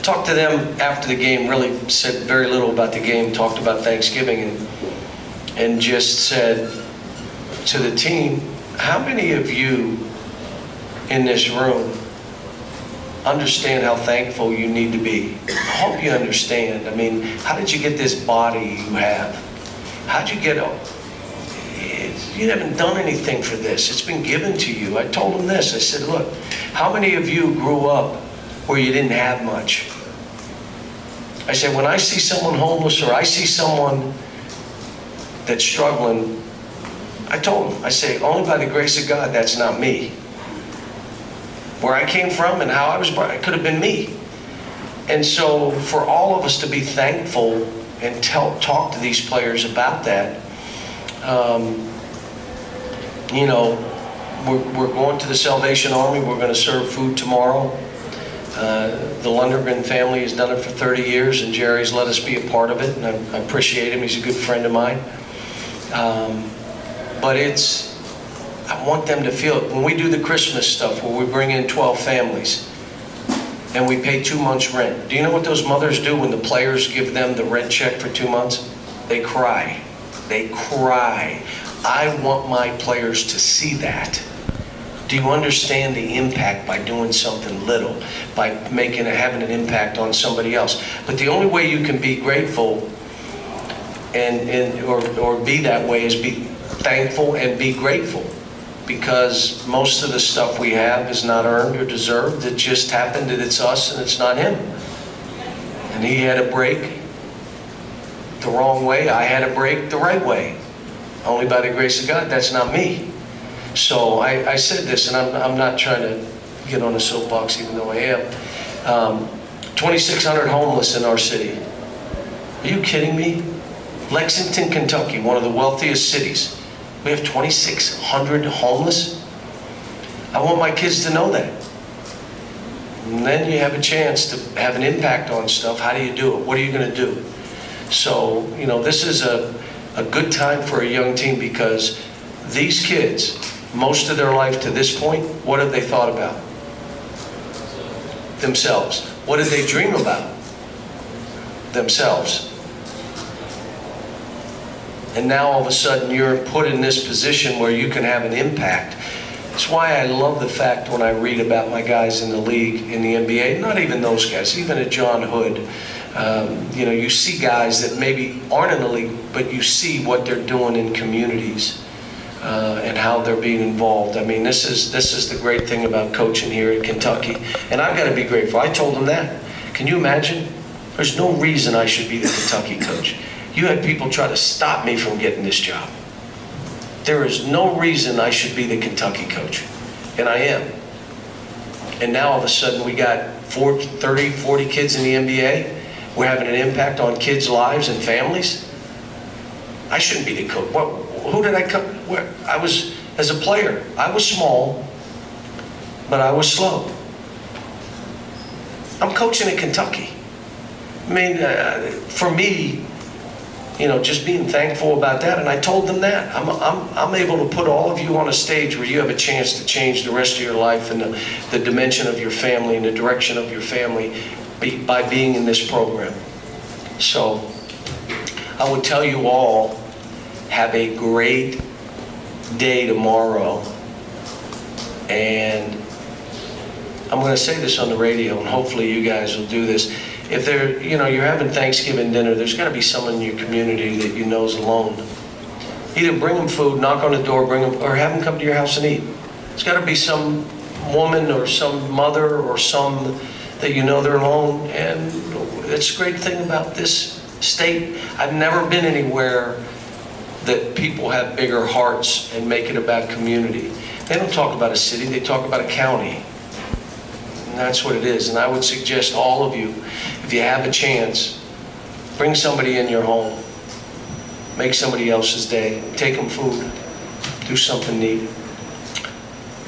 Talked to them after the game, really said very little about the game, talked about Thanksgiving, and just said to the team, how many of you in this room understand how thankful you need to be? I hope you understand. I mean, how did you get this body you have? How'd you get it? You haven't done anything for this. It's been given to you. I told them this. I said, look, how many of you grew up where you didn't have much? I said, when I see someone homeless or I see someone that's struggling, I told them, I say, only by the grace of God, that's not me. Where I came from and how I was brought, it could have been me. And so for all of us to be thankful and talk to these players about that, you know, we're going to the Salvation Army. We're going to serve food tomorrow. The Lundergan family has done it for 30 years, and Jerry's let us be a part of it, and I appreciate him. He's a good friend of mine. But I want them to feel it. When we do the Christmas stuff, where we bring in 12 families, and we pay 2 months rent, do you know what those mothers do when the players give them the rent check for 2 months? They cry. They cry. I want my players to see that. Do you understand the impact by doing something little, by having an impact on somebody else? But the only way you can be grateful or be that way is be thankful and be grateful, because most of the stuff we have is not earned or deserved. It just happened that it's us and it's not him. And he had a break the wrong way. I had a break the right way. Only by the grace of God. That's not me. So I said this, and I'm not trying to get on a soapbox, even though I am. 2,600 homeless in our city. Are you kidding me? Lexington, Kentucky, one of the wealthiest cities. We have 2,600 homeless. I want my kids to know that. And then you have a chance to have an impact on stuff. How do you do it? What are you going to do? So, you know, this is a good time for a young team, because these kids, most of their life to this point, what have they thought about? Themselves. What did they dream about? Themselves. And now all of a sudden you're put in this position where you can have an impact. That's why I love the fact when I read about my guys in the league, in the NBA, not even those guys, even a John Hood. You know, you see guys that maybe aren't in the league, but you see what they're doing in communities and how they're being involved. I mean, this is the great thing about coaching here in Kentucky. And I've got to be grateful. I told them that. Can you imagine? There's no reason I should be the Kentucky coach. You had people try to stop me from getting this job. There is no reason I should be the Kentucky coach. And I am. And now all of a sudden we got 30, 40 kids in the NBA. We're having an impact on kids' lives and families. I shouldn't be the coach. Who did I come? I was, as a player, I was small, but I was slow. I'm coaching in Kentucky. I mean, for me, you know, just being thankful about that, and I told them that. I'm able to put all of you on a stage where you have a chance to change the rest of your life and the dimension of your family and the direction of your family by being in this program. So I would tell you all, have a great day tomorrow. And I'm going to say this on the radio, and hopefully you guys will do this. If you're having Thanksgiving dinner, there's got to be someone in your community that you know is alone. Either bring them food, knock on the door, bring them, or have them come to your house and eat. There's got to be some woman or some mother or some that you know they're alone. And it's a great thing about this state. I've never been anywhere that people have bigger hearts and make it about community. They don't talk about a city, they talk about a county. And that's what it is. And I would suggest all of you, if you have a chance, bring somebody in your home, make somebody else's day, take them food, do something neat.